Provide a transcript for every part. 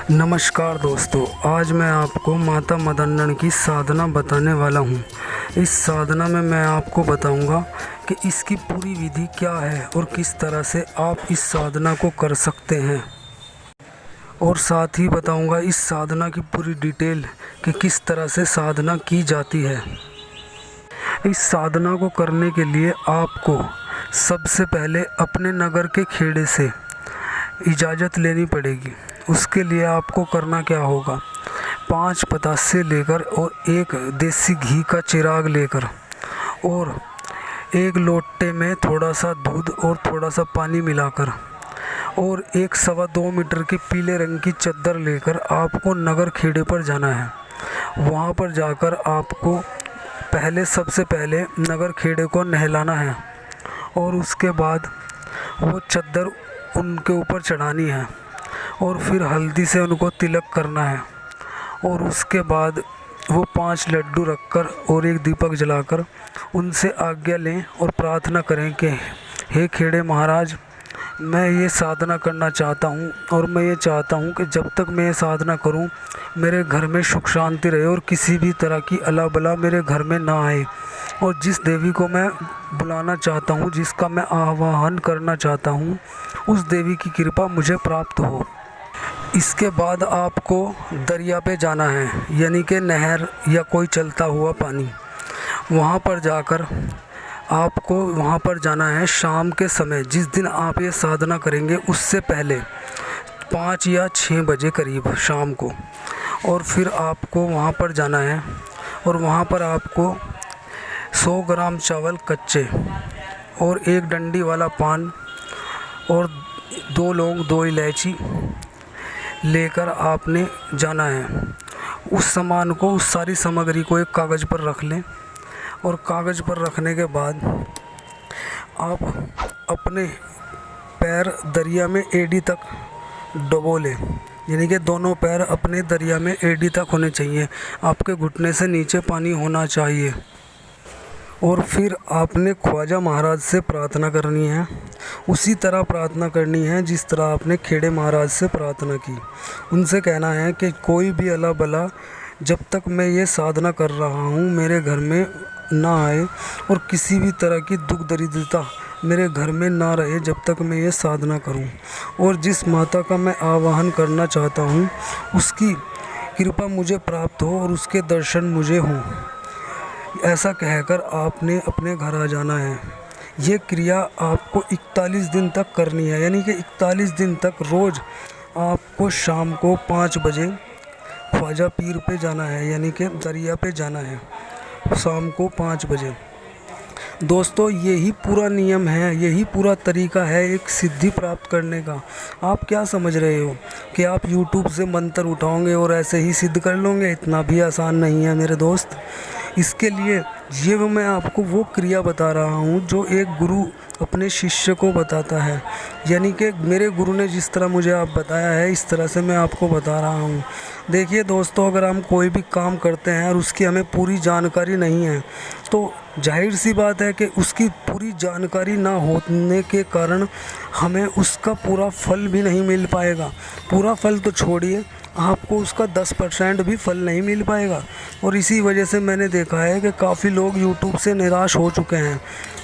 नमस्कार दोस्तों, आज मैं आपको माता मदन्नन की साधना बताने वाला हूँ। इस साधना में मैं आपको बताऊँगा कि इसकी पूरी विधि क्या है और किस तरह से आप इस साधना को कर सकते हैं, और साथ ही बताऊँगा इस साधना की पूरी डिटेल कि किस तरह से साधना की जाती है। इस साधना को करने के लिए आपको सबसे पहले अपने नगर के खेड़े से इजाज़त लेनी पड़ेगी। उसके लिए आपको करना क्या होगा, 5 पतासे लेकर और एक देसी घी का चिराग लेकर और एक लोटे में थोड़ा सा दूध और थोड़ा सा पानी मिलाकर और 1-2 मीटर की पीले रंग की चद्दर लेकर आपको नगर खेड़े पर जाना है। वहाँ पर जाकर आपको सबसे पहले नगर खेड़े को नहलाना है और उसके बाद वो चद्दर उनके ऊपर चढ़ानी है और फिर हल्दी से उनको तिलक करना है। और उसके बाद वो 5 लड्डू रखकर और एक दीपक जलाकर उनसे आज्ञा लें और प्रार्थना करें कि हे खेड़े महाराज, मैं ये साधना करना चाहता हूँ और मैं ये चाहता हूँ कि जब तक मैं ये साधना करूँ मेरे घर में सुख शांति रहे और किसी भी तरह की अला बला मेरे घर में ना आए। और जिस देवी को मैं बुलाना चाहता हूँ, जिसका मैं आवाहन करना चाहता हूँ, उस देवी की कृपा मुझे प्राप्त हो। इसके बाद आपको दरिया पे जाना है, यानी कि नहर या कोई चलता हुआ पानी। वहाँ पर जाकर आपको वहाँ पर जाना है शाम के समय, जिस दिन आप ये साधना करेंगे उससे पहले 5 या 6 बजे करीब शाम को। और फिर आपको वहाँ पर जाना है और वहाँ पर आपको 100 ग्राम चावल कच्चे और 1 डंडी वाला पान और 2 लौंग 2 इलायची लेकर आपने जाना है। उस सामान को, उस सारी सामग्री को एक कागज़ पर रख लें और कागज़ पर रखने के बाद आप अपने पैर दरिया में एड़ी तक डुबो लें, यानी कि दोनों पैर अपने दरिया में एड़ी तक होने चाहिए। आपके घुटने से नीचे पानी होना चाहिए। और फिर आपने ख्वाजा महाराज से प्रार्थना करनी है, उसी तरह प्रार्थना करनी है जिस तरह आपने खेड़े महाराज से प्रार्थना की। उनसे कहना है कि कोई भी अला बला जब तक मैं ये साधना कर रहा हूँ मेरे घर में ना आए और किसी भी तरह की दुख दरिद्रता मेरे घर में ना रहे जब तक मैं ये साधना करूँ। और जिस माता का मैं आवाहन करना चाहता हूँ उसकी कृपा मुझे प्राप्त हो और उसके दर्शन मुझे हों। ऐसा कहकर आपने अपने घर आ जाना है। ये क्रिया आपको 41 दिन तक करनी है, यानी कि 41 दिन तक रोज़ आपको शाम को 5 बजे ख्वाजा पीर पे जाना है, यानी कि दरिया पे जाना है शाम को 5 बजे। दोस्तों, यही पूरा नियम है, यही पूरा तरीका है एक सिद्धि प्राप्त करने का। आप क्या समझ रहे हो कि आप YouTube से मंत्र उठाओगे और ऐसे ही सिद्ध कर लोगे? इतना भी आसान नहीं है मेरे दोस्त। इसके लिए ये मैं आपको वो क्रिया बता रहा हूँ जो एक गुरु अपने शिष्य को बताता है, यानी कि मेरे गुरु ने जिस तरह मुझे आप बताया है इस तरह से मैं आपको बता रहा हूँ। देखिए दोस्तों, अगर हम कोई भी काम करते हैं और उसकी हमें पूरी जानकारी नहीं है तो जाहिर सी बात है कि उसकी पूरी जानकारी ना होने के कारण हमें उसका पूरा फल भी नहीं मिल पाएगा। पूरा फल तो छोड़िए, आपको उसका 10% भी फल नहीं मिल पाएगा। और इसी वजह से मैंने देखा है कि काफ़ी लोग YouTube से निराश हो चुके हैं।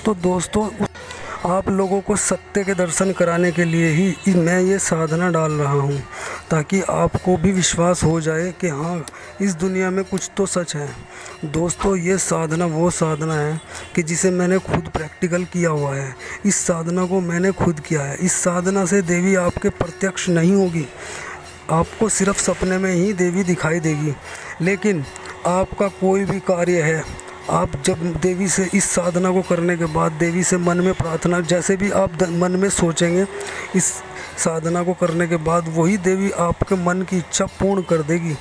तो दोस्तों, आप लोगों को सत्य के दर्शन कराने के लिए ही मैं ये साधना डाल रहा हूँ, ताकि आपको भी विश्वास हो जाए कि हाँ, इस दुनिया में कुछ तो सच है। दोस्तों, ये साधना वो साधना है कि जिसे मैंने खुद प्रैक्टिकल किया हुआ है। इस साधना को मैंने खुद किया है। इस साधना से देवी आपके प्रत्यक्ष नहीं होगी, आपको सिर्फ सपने में ही देवी दिखाई देगी। लेकिन आपका कोई भी कार्य है, आप जब देवी से इस साधना को करने के बाद देवी से मन में प्रार्थना, जैसे भी आप मन में सोचेंगे इस साधना को करने के बाद, वही देवी आपके मन की इच्छा पूर्ण कर देगी।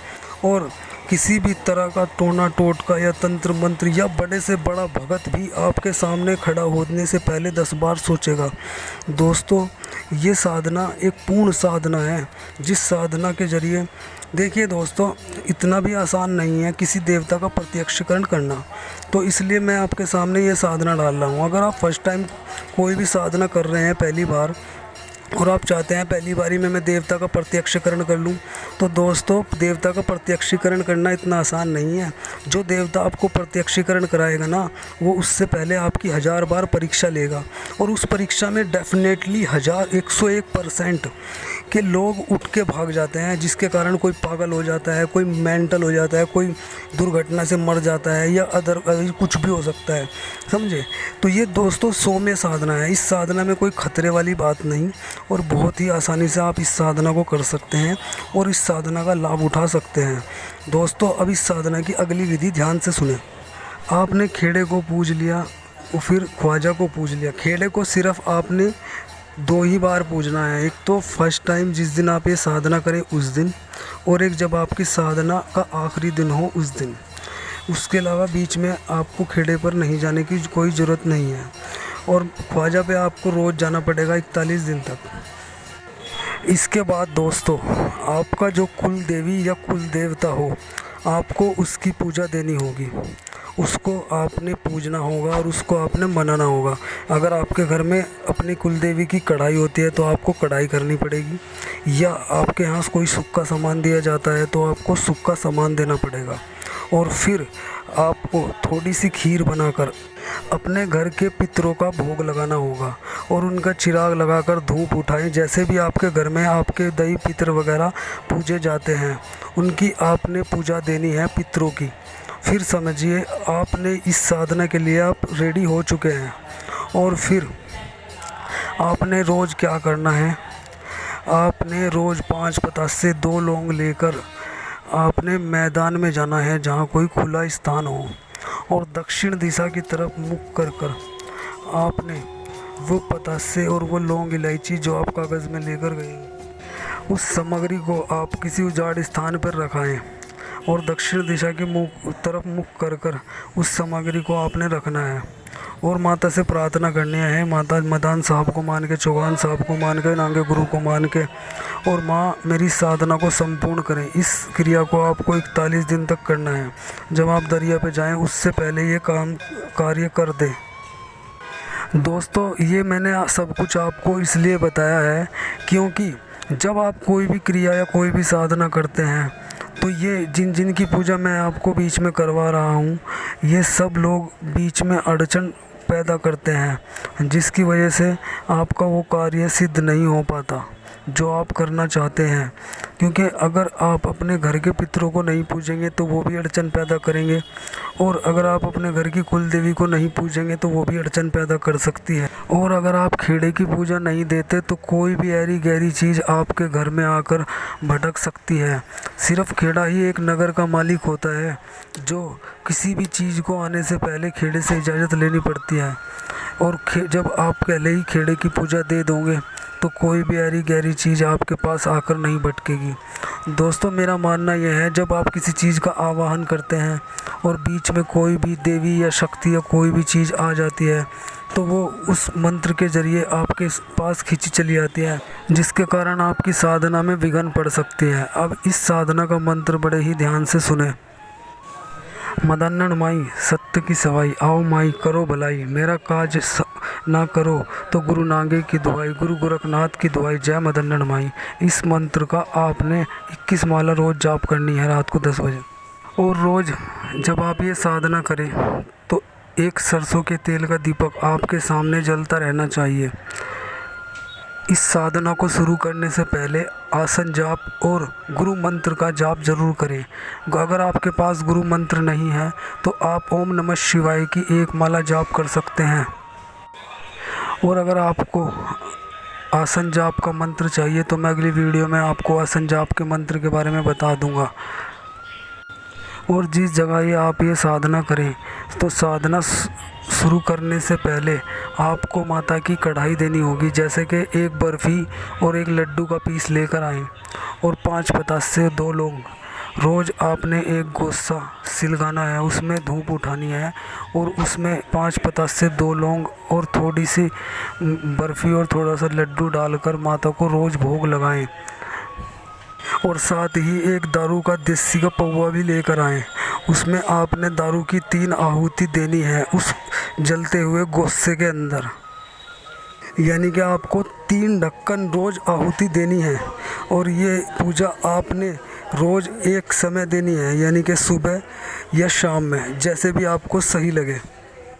और किसी भी तरह का टोना टोटका या तंत्र मंत्र या बड़े से बड़ा भगत भी आपके सामने खड़ा होने से पहले 10 बार सोचेगा। दोस्तों, ये साधना एक पूर्ण साधना है, जिस साधना के जरिए, देखिए दोस्तों, इतना भी आसान नहीं है किसी देवता का प्रत्यक्षीकरण करना। तो इसलिए मैं आपके सामने ये साधना डाल रहा हूँ। अगर आप फर्स्ट टाइम कोई भी साधना कर रहे हैं, पहली बार, और आप चाहते हैं पहली बारी में मैं देवता का प्रत्यक्षीकरण कर लूं, तो दोस्तों देवता का प्रत्यक्षीकरण करना इतना आसान नहीं है। जो देवता आपको प्रत्यक्षीकरण कराएगा ना, वो उससे पहले आपकी 1000 बार परीक्षा लेगा, और उस परीक्षा में डेफिनेटली 101% के लोग उठ के भाग जाते हैं, जिसके कारण कोई पागल हो जाता है, कोई मेंटल हो जाता है, कोई दुर्घटना से मर जाता है, या अदर कुछ भी हो सकता है, समझे। तो ये दोस्तों सौम्य साधना है। इस साधना में कोई खतरे वाली बात नहीं, और बहुत ही आसानी से आप इस साधना को कर सकते हैं और इस साधना का लाभ उठा सकते हैं। दोस्तों अब इस साधना की अगली विधि ध्यान से सुने। आपने खेड़े को पूज लिया और फिर ख्वाजा को पूज लिया। खेड़े को सिर्फ आपने 2 ही बार पूजना है, एक तो फर्स्ट टाइम जिस दिन आप ये साधना करें उस दिन, और एक जब आपकी साधना का आखिरी दिन हो उस दिन। उसके अलावा बीच में आपको खेड़े पर नहीं जाने की कोई ज़रूरत नहीं है, और ख्वाजा पे आपको रोज़ जाना पड़ेगा 41 दिन तक। इसके बाद दोस्तों आपका जो कुल देवी या कुल देवता हो, आपको उसकी पूजा देनी होगी, उसको आपने पूजना होगा और उसको आपने मनाना होगा। अगर आपके घर में अपनी कुल देवी की कढ़ाई होती है तो आपको कढ़ाई करनी पड़ेगी, या आपके यहाँ कोई सूखा सामान दिया जाता है तो आपको सूखा सामान देना पड़ेगा। और फिर आपको थोड़ी सी खीर बनाकर अपने घर के पितरों का भोग लगाना होगा, और उनका चिराग लगाकर धूप उठाएं। जैसे भी आपके घर में आपके दही पितर वगैरह पूजे जाते हैं, उनकी आपने पूजा देनी है पितरों की। फिर समझिए आपने इस साधना के लिए आप रेडी हो चुके हैं। और फिर आपने रोज़ क्या करना है, आपने रोज़ 5 पतासे 2 लौंग लेकर आपने मैदान में जाना है जहाँ कोई खुला स्थान हो, और दक्षिण दिशा की तरफ मुख कर आपने वो पतासे और वो लौंग इलायची जो आप कागज़ में लेकर गए, उस सामग्री को आप किसी उजाड़ स्थान पर रखाएं, और दक्षिण दिशा की तरफ मुख कर उस सामग्री को आपने रखना है, और माता से प्रार्थना करनी है। माता मदान साहब को मान के, चौहान साहब को मान के, नांगे गुरु को मान के, और माँ मेरी साधना को संपूर्ण करें। इस क्रिया को आपको 41 दिन तक करना है। जब आप दरिया पे जाएं उससे पहले ये कार्य कर दें। दोस्तों ये मैंने सब कुछ आपको इसलिए बताया है क्योंकि जब आप कोई भी क्रिया या कोई भी साधना करते हैं, तो ये जिन की पूजा मैं आपको बीच में करवा रहा हूँ, ये सब लोग बीच में अड़चन पैदा करते हैं, जिसकी वजह से आपका वो कार्य सिद्ध नहीं हो पाता जो आप करना चाहते हैं। क्योंकि अगर आप अपने घर के पितरों को नहीं पूजेंगे तो वो भी अड़चन पैदा करेंगे, और अगर आप अपने घर की कुल देवी को नहीं पूजेंगे तो वो भी अड़चन पैदा कर सकती है। और अगर आप खेड़े की पूजा नहीं देते तो कोई भी ऐरी गहरी चीज़ आपके घर में आकर भटक सकती है। सिर्फ खेड़ा ही एक नगर का मालिक होता है, जो किसी भी चीज़ को आने से पहले खेड़े से इजाज़त लेनी पड़ती है। और जब आप पहले ही खेड़े की पूजा दे दोगे तो कोई भी ऐरी गहरी चीज़ आपके पास आकर नहीं भटकेगी। दोस्तों मेरा मानना यह है, जब आप किसी चीज़ का आवाहन करते हैं और बीच में कोई भी देवी या शक्ति या कोई भी चीज़ आ जाती है, तो वो उस मंत्र के ज़रिए आपके पास खींची चली आती है, जिसके कारण आपकी साधना में विघ्न पड़ सकती है। अब इस साधना का मंत्र बड़े ही ध्यान से सुने। मदन्नन माई सत्य की सवाई, आओ माई करो भलाई, मेरा काज ना करो तो गुरु नांगे की दुआई, गुरु गोरखनाथ की दुआई, जय मदन्नन माई। इस मंत्र का आपने 21 माला रोज़ जाप करनी है रात को 10 बजे। और रोज़ जब आप ये साधना करें तो एक सरसों के तेल का दीपक आपके सामने जलता रहना चाहिए। इस साधना को शुरू करने से पहले आसन जाप और गुरु मंत्र का जाप जरूर करें। अगर आपके पास गुरु मंत्र नहीं है तो आप ओम नमः शिवाय की 1 माला जाप कर सकते हैं। और अगर आपको आसन जाप का मंत्र चाहिए तो मैं अगली वीडियो में आपको आसन जाप के मंत्र के बारे में बता दूंगा। और जिस जगह ये आप ये साधना करें तो साधना शुरू करने से पहले आपको माता की कढ़ाई देनी होगी, जैसे कि 1 बर्फ़ी और 1 लड्डू का पीस लेकर आएँ, और 5 पतासे 2 लौंग। रोज़ आपने 1 गोसा सिलगाना है, उसमें धूप उठानी है, और उसमें 5 पतासे 2 लौंग और थोड़ी सी बर्फ़ी और थोड़ा सा लड्डू डालकर माता को रोज़ भोग लगाएं। और साथ ही 1 दारू का देसी का पौवा भी लेकर आएँ। उसमें आपने दारू की 3 आहुति देनी है उस जलते हुए गोसे के अंदर, यानी कि आपको 3 ढक्कन रोज़ आहुति देनी है और ये पूजा आपने रोज़ एक समय देनी है, यानी कि सुबह या शाम में, जैसे भी आपको सही लगे।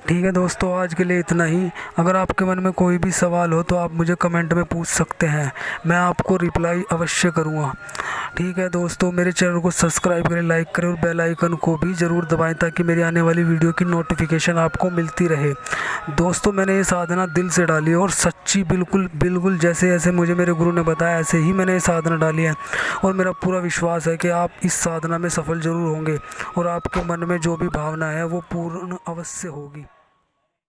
ठीक है दोस्तों, आज के लिए इतना ही। अगर आपके मन में कोई भी सवाल हो तो आप मुझे कमेंट में पूछ सकते हैं, मैं आपको रिप्लाई अवश्य करूँगा। ठीक है दोस्तों, मेरे चैनल को सब्सक्राइब करें, लाइक करें और बेल आइकन को भी ज़रूर दबाएं ताकि मेरी आने वाली वीडियो की नोटिफिकेशन आपको मिलती रहे। दोस्तों, मैंने ये साधना दिल से डाली है और सच्ची बिल्कुल जैसे जैसे मुझे मेरे गुरु ने बताया ऐसे ही मैंने ये साधना डाली है और मेरा पूरा विश्वास है कि आप इस साधना में सफल ज़रूर होंगे और आपके मन में जो भी भावना है वो पूर्ण अवश्य होगी।